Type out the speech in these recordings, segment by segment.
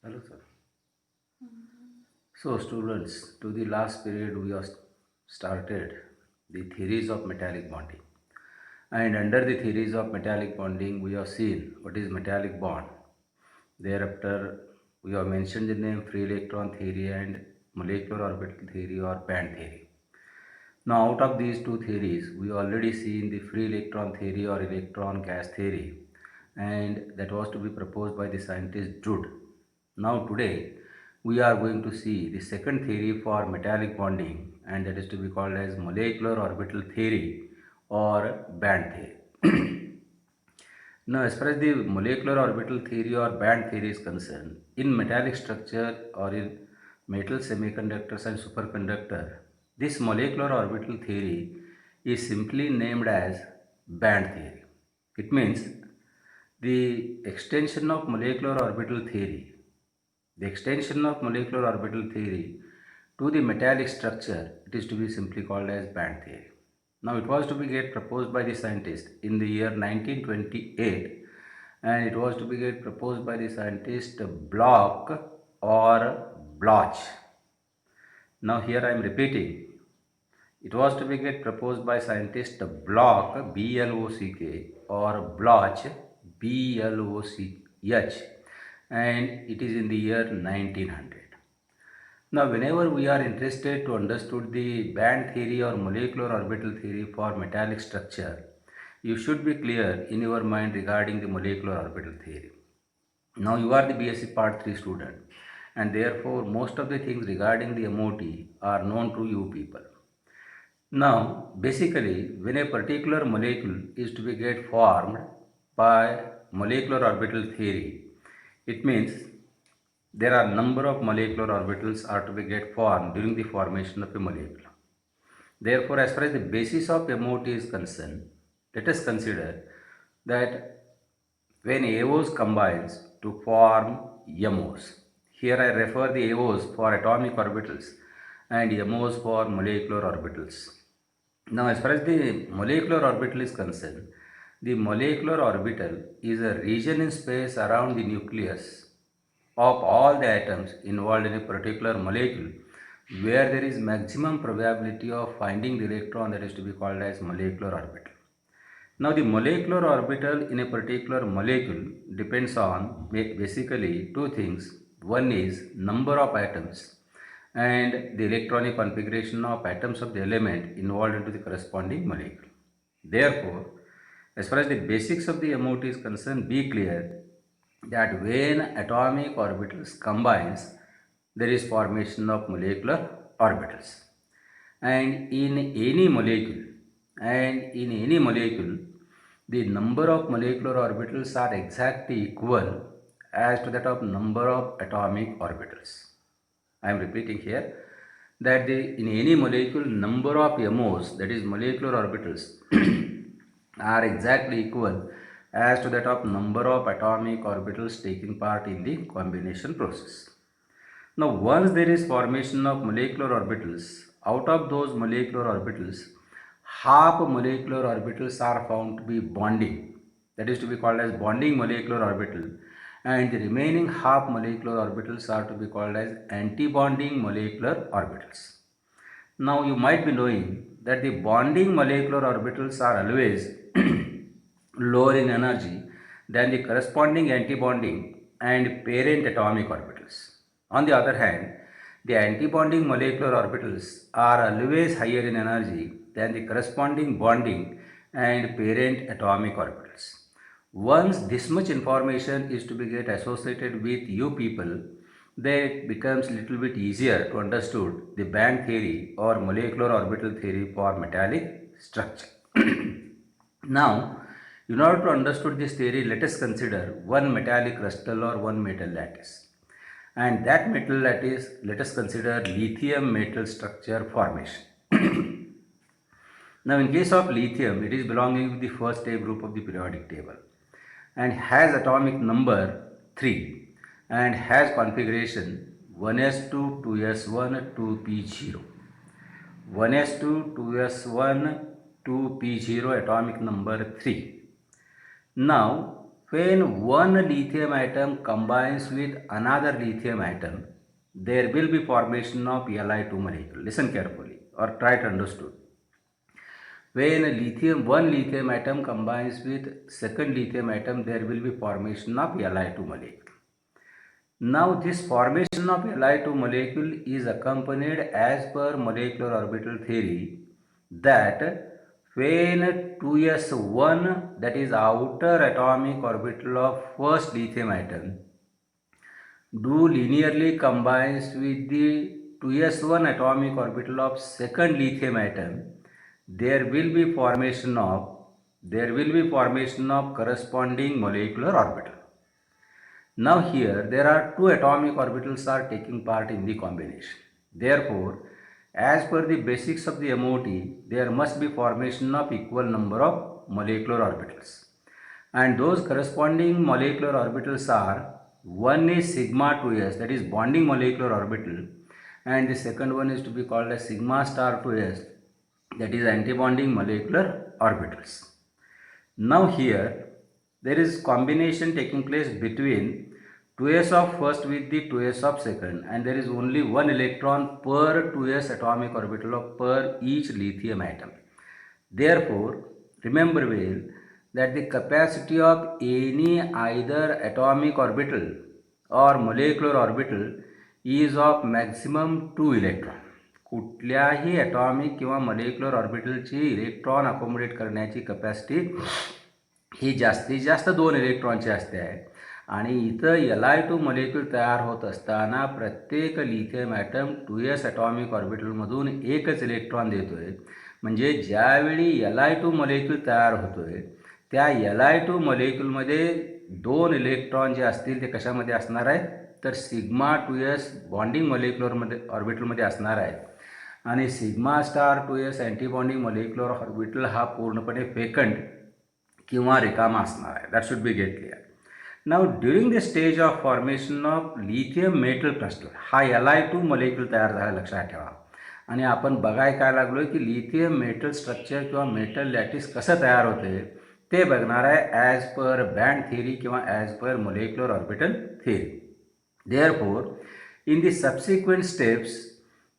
Hello, sir. So, students, to the last period we have started the theories of metallic bonding. And under the theories of metallic bonding, we have seen what is metallic bond. Thereafter, we have mentioned the name free electron theory and molecular orbital theory or band theory. Now, out of these two theories, we already seen the free electron theory or electron gas theory, and that was to be proposed by the scientist Judd. Now, today, we are going to see the second theory for metallic bonding, and that is to be called as molecular orbital theory or band theory. Now, as far as the molecular orbital theory or band theory is concerned, in metallic structure or in metal semiconductors and superconductor, this molecular orbital theory is simply named as band theory. It means the extension of molecular orbital theory, the extension of molecular orbital theory to the metallic structure, it is to be simply called as band theory. Now it was to be get proposed by the scientist in the year 1928, and it was to be get proposed by the scientist Bloch or Bloch. Now here I am repeating. It was to be get proposed by scientist Bloch B-L-O-C-K or Bloch B-L-O-C-H, and it is in the year 1900. Now, whenever we are interested to understand the band theory or molecular orbital theory for metallic structure, you should be clear in your mind regarding the molecular orbital theory. Now, you are the BSc Part 3 student, and therefore, most of the things regarding the MOT are known to you people. Now, basically, when a particular molecule is to be get formed by molecular orbital theory, it means there are number of molecular orbitals are to be get formed during the formation of a molecule. Therefore, as far as the basis of MOT is concerned, let us consider that when AOs combines to form MOs, here I refer the AOs for atomic orbitals and MOs for molecular orbitals. Now, as far as the molecular orbital is concerned, the molecular orbital is a region in space around the nucleus of all the atoms involved in a particular molecule where there is maximum probability of finding the electron, that is to be called as molecular orbital. Now the molecular orbital in a particular molecule depends on basically two things. One is number of atoms and the electronic configuration of atoms of the element involved into the corresponding molecule. Therefore, as far as the basics of the MOT is concerned, be clear that when atomic orbitals combines, there is formation of molecular orbitals. And in any molecule, the number of molecular orbitals are exactly equal as to that of number of atomic orbitals. I am repeating here that in any molecule number of MOs, that is molecular orbitals, are exactly equal as to that of number of atomic orbitals taking part in the combination process. Now, once there is formation of molecular orbitals, out of those molecular orbitals, half molecular orbitals are found to be bonding, that is to be called as bonding molecular orbital, and the remaining half molecular orbitals are to be called as anti-bonding molecular orbitals. Now, you might be knowing that the bonding molecular orbitals are always lower in energy than the corresponding anti-bonding and parent atomic orbitals. On the other hand, the antibonding molecular orbitals are always higher in energy than the corresponding bonding and parent atomic orbitals. Once this much information is to be get associated with you people, then it becomes little bit easier to understood the band theory or molecular orbital theory for metallic structure. Now, in order to understood this theory, let us consider one metallic crystal or one metal lattice. And that metal lattice, let us consider lithium metal structure formation. Now, in case of lithium, it is belonging to the first A group of the periodic table and has atomic number 3 and has configuration 1s2, 2s1, 2p0. 1s2, 2s1, 2p0 atomic number 3. Now, when one lithium atom combines with another lithium atom, there will be formation of Li2 molecule. Listen carefully or try to understood. When one lithium atom combines with second lithium atom, there will be formation of Li2 molecule. Now this formation of Li2 molecule is accompanied as per molecular orbital theory that when 2s1, that is outer atomic orbital of first lithium atom, do linearly combines with the 2s1 atomic orbital of second lithium atom, there will be formation of corresponding molecular orbital. Now here there are two atomic orbitals are taking part in the combination. Therefore, as per the basics of the MOT, there must be formation of equal number of molecular orbitals. And those corresponding molecular orbitals are, one is sigma 2s, that is bonding molecular orbital, and the second one is to be called as sigma star 2s, that is antibonding molecular orbitals. Now here there is combination taking place between 2s of first with the 2s of second, and there is only one electron per 2s atomic orbital of per each lithium atom. Therefore, remember well that the capacity of any either atomic orbital or molecular orbital is of maximum 2 electron. कुठल्याही atomic किंवा molecular ऑर्बिटलची electron accommodate करण्याची capacity ही जास्तीत जास्त 2 इलेक्ट्रॉनची असते आहे. आणि इथं Li2 मॉलिक्यूल तयार होत असताना प्रत्येक लिथियम ॲटम 2s ॲटॉमिक ऑर्बिटलमधून एकच इलेक्ट्रॉन देतो आहे. म्हणजे ज्यावेळी Li2 मॉलिक्यूल तयार होतो आहे त्या Li2 मॉलिक्यूलमध्ये 2 इलेक्ट्रॉन जे असतील ते कशामध्ये असणार आहेत तर सिग्मा 2s बॉन्डिंग मॉलिक्युलरमध्ये ऑर्बिटलमध्ये असणार आहेत. आणि sigma star 2s antibonding molecular orbital हा पूर्णपणे वेकंट किंवा रिकामा असणार आहे. That should be get clear. Now during the stage of formation of lithium metal cluster हा Li2 मॉलिक्यूल तयार झाला, लक्षात ठेवा. आणि आपण बघाय काय लागलो की लिथियम मेटल स्ट्रक्चर किंवा मेटल लॅटिस कसं तयार होते ते बघणार आहे ॲज पर बँड थिअरी किंवा as per molecular orbital theory. Therefore, in the subsequent steps,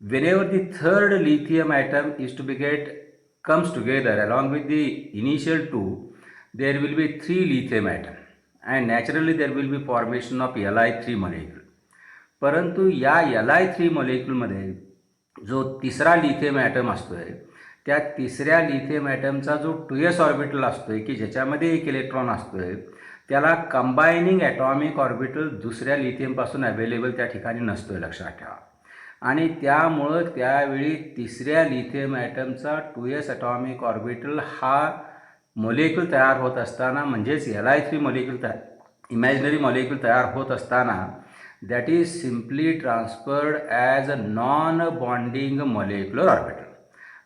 whenever the third lithium atom is to be comes together along with the initial two, there will be 3 lithium atom and naturally there will be formation of Li3 molecule. परंतु या Li3 molecule जो तिसरा lithium atom असतोय त्या तिसऱ्या lithium ॲटमचा जो 2s orbital असतोय की ज्याच्यामध्ये एक इलेक्ट्रॉन असतोय त्याला कंबायनिंग ॲटॉमिक ऑर्बिटल दुसऱ्या लिथियमपासून अवेलेबल त्या ठिकाणी नसतोय, लक्षात ठेवा. आणि त्यामुळं त्यावेळी तिसऱ्या लिथियम ॲटमचा 2s ॲटॉमिक ऑर्बिटल हा मॉलिक्यूल तयार होत असताना म्हणजेच Li3 मॉलिक्यूल इमॅजिनरी मॉलिक्यूल तयार होत असताना that is simply transferred as a non bonding molecular orbital.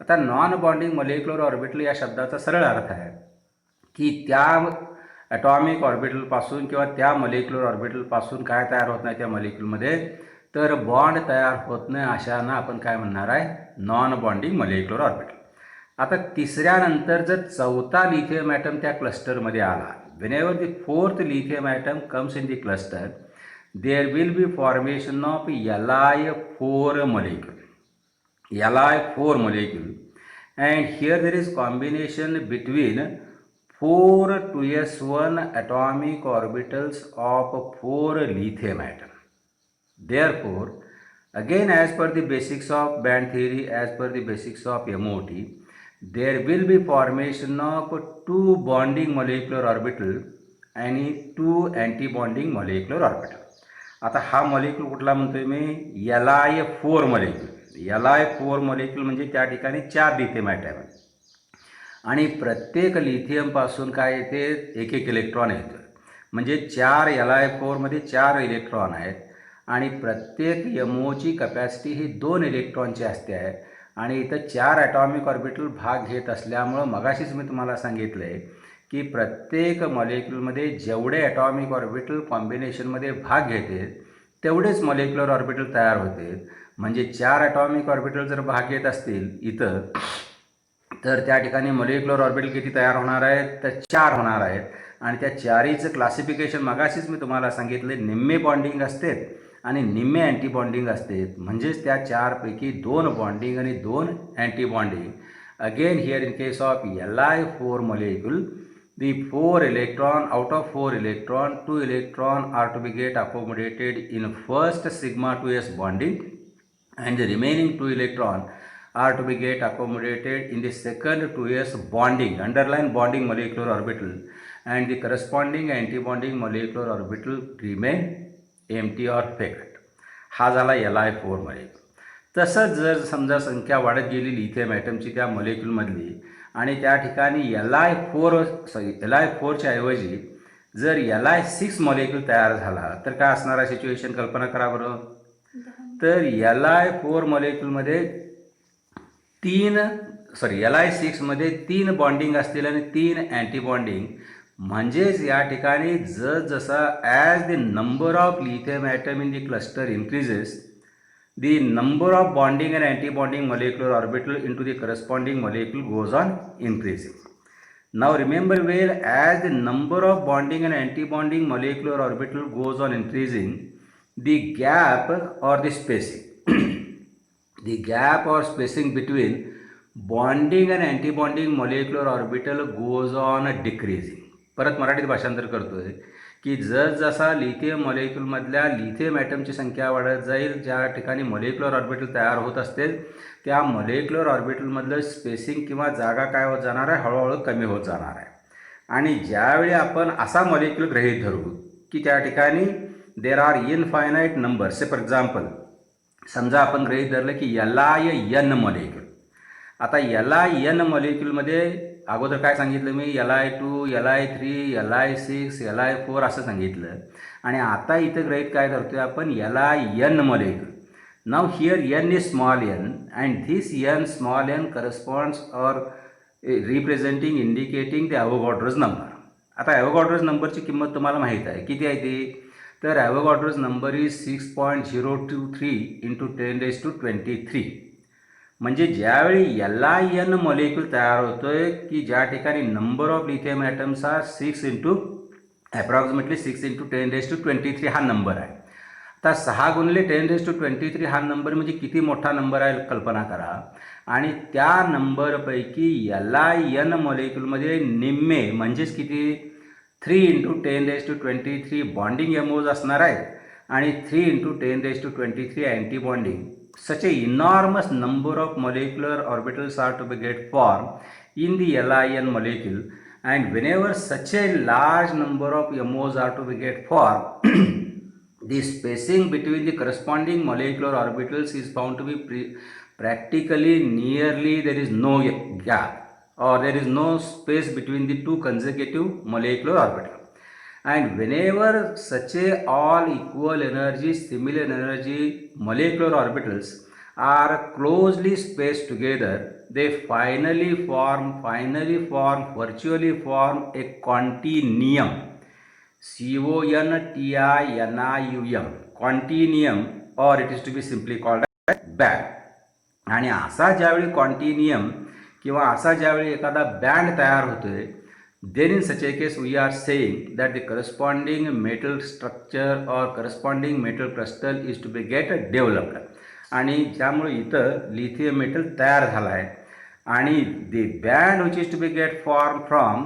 आता नॉन बॉन्डिंग मॉलिक्युलर ऑर्बिटल या शब्दाचा सरळ अर्थ आहे की त्या ॲटॉमिक ऑर्बिटलपासून किंवा त्या मॉलिक्युलर ऑर्बिटलपासून काय तयार होत नाही त्या मॉलिक्यूलमध्ये तर बॉन्ड तयार होत नाही, अशांना आपण काय म्हणणार आहे नॉन बॉन्डिंग मॉलिक्युलर ऑर्बिटल. आता तिसऱ्यानंतर जर चौथा लिथियम ॲटम त्या क्लस्टरमध्ये आला, whenever the fourth lithium atom comes in the cluster there will be formation of Li4 molecule. Li4 molecule, and here there is combination between 4 2s1 atomic orbitals of 4 lithium atom. Therefore, again as per the basics of band theory, as per the basics of MOT, there will be formation of 2 bonding molecular orbital and 2 anti-bonding molecular orbital. आता हा molecule कुठला म्हणतोय मी Li4 molecule. Li4 molecule म्हणजे त्या ठिकाणी 4 lithium atom आणि प्रत्येक लिथियमपासून काय येते एक एक इलेक्ट्रॉन येतं. म्हणजे 4 Li4 मध्ये 4 इलेक्ट्रॉन आहेत आणि प्रत्येक MOची कपॅसिटी ही 2 इलेक्ट्रॉनची असते आहे. आणि इथं 4 ॲटॉमिक ऑर्बिटल भाग घेत असल्यामुळं मगाशीच मी तुम्हाला सांगितलं आहे की प्रत्येक मॉलिक्यूलमध्ये जेवढे ॲटॉमिक ऑर्बिटल कॉम्बिनेशनमध्ये भाग घेते तेवढेच मॉलिक्युलर ऑर्बिटल तयार होते. म्हणजे 4 ॲटॉमिक ऑर्बिटल जर भाग घेत असतील इथं तर त्या ठिकाणी मॉलिक्युलर ऑर्बिटल किती तयार होणार आहेत तर 4 होणार आहेत. आणि त्या चारीचं क्लासिफिकेशन मगाशीच मी तुम्हाला सांगितलं, निम्मे बॉन्डिंग असते आणि निम्मे अँटी बॉन्डिंग असते. म्हणजेच त्या चारपैकी 2 बॉन्डिंग आणि 2 anti bonding. Again here in case of Li4 molecule, the 4 electron out of 4 electron, 2 electron are to be get accommodated in first sigma 2s bonding, and the remaining 2 electron are to be get accommodated in the second 2s bonding, underline bonding molecular orbital, and the corresponding anti-bonding molecular orbital remain empty or vacant. हा झाला Li4 molecule. तसंच जर समजा संख्या वाढत गेली lithium ॲटमची त्या मॉलिक्यूलमधली आणि त्या ठिकाणी Li4च्या ऐवजी जर Li6 मॉलिक्यूल तयार झाला तर काय असणार आहे सिच्युएशन, कल्पना करा बरं. तर Li4 मॉलिक्यूलमध्ये Li6 मध्ये 3 बॉन्डिंग असतील आणि 3 अँटी बॉन्डिंग. म्हणजेच या ठिकाणी जसा as the number of lithium atom in the cluster increases, the number of bonding and anti-bonding molecular orbital into the corresponding molecule goes on increasing. Now remember, where as the number of bonding and anti-bonding molecular orbital goes on increasing, the gap or the spacing the gap or spacing between bonding and anti-bonding molecular orbital goes on decreasing. परत मराठीत भाषांतर करतोय की जसा lithium मॉलिक्यूलमधल्या lithium ॲटमची संख्या वाढत जाईल, ज्या ठिकाणी मॉलिक्युलर ऑर्बिटल तयार होत असतील त्या मॉलिक्युलर ऑर्बिटलमधलं स्पेसिंग किंवा जागा काय होत जाणार आहे, हळूहळू कमी होत जाणार आहे. आणि ज्यावेळी आपण असा मॉलिक्यूल गृहीत धरू की त्या ठिकाणी there are infinite numbers, for example समजा आपण गृहीत धरलं की Li मॉलिक्यूल. आता Li मॉलिक्यूलमध्ये अगोदर काय सांगितलं मी, Li2, Li3, Li6, Li4 असं सांगितलं. आणि आता इथं गृहीत काय धरतोय आपण, Li molecule. Now here n is small n and this n small n corresponds or representing indicating the Avogadro's number. आता ॲव्होगॅड्रोज नंबरची किंमत तुम्हाला माहीत आहे, किती आहे ती, तर ॲव्होगॅड्रोज नंबर इज 6.023 × 10⁻23. म्हणजे ज्यावेळी Li मॉलिक्यूल तयार होतोय की ज्या ठिकाणी number of lithium atoms are 6 × 10⁻23 हा नंबर आहे. आता 6 × 10⁻23 हा नंबर म्हणजे किती मोठा नंबर आहे कल्पना करा. आणि त्या नंबरपैकी Li मॉलिक्यूलमध्ये निम्मे म्हणजेच किती, 3 × 10⁻23 बॉन्डिंग एमओज असणार आहेत आणि 3 × 10⁻23 anti bonding. Such a enormous number of molecular orbitals are to be get formed in the Li molecule, and whenever such a large number of MOs are to be get formed, the spacing between the corresponding molecular orbitals is found to be practically nearly there is no gap or there is no space between the two consecutive molecular orbitals. And whenever such a all equal energy, similar energy molecular orbitals are closely spaced together, they finally form virtually form a continuum, CONTINIUM, continuum, or it is to be simply called as band. आणि असा ज्यावेळी कॉन्टिनियम किंवा असा ज्यावेळी एखादा band तयार होतोय, then in such a case we are saying that the corresponding metal structure or corresponding metal crystal is to be get developed. आणि ज्यामुळे इथं लिथियम मेटल तयार झाला आहे आणि the band which is to be get formed from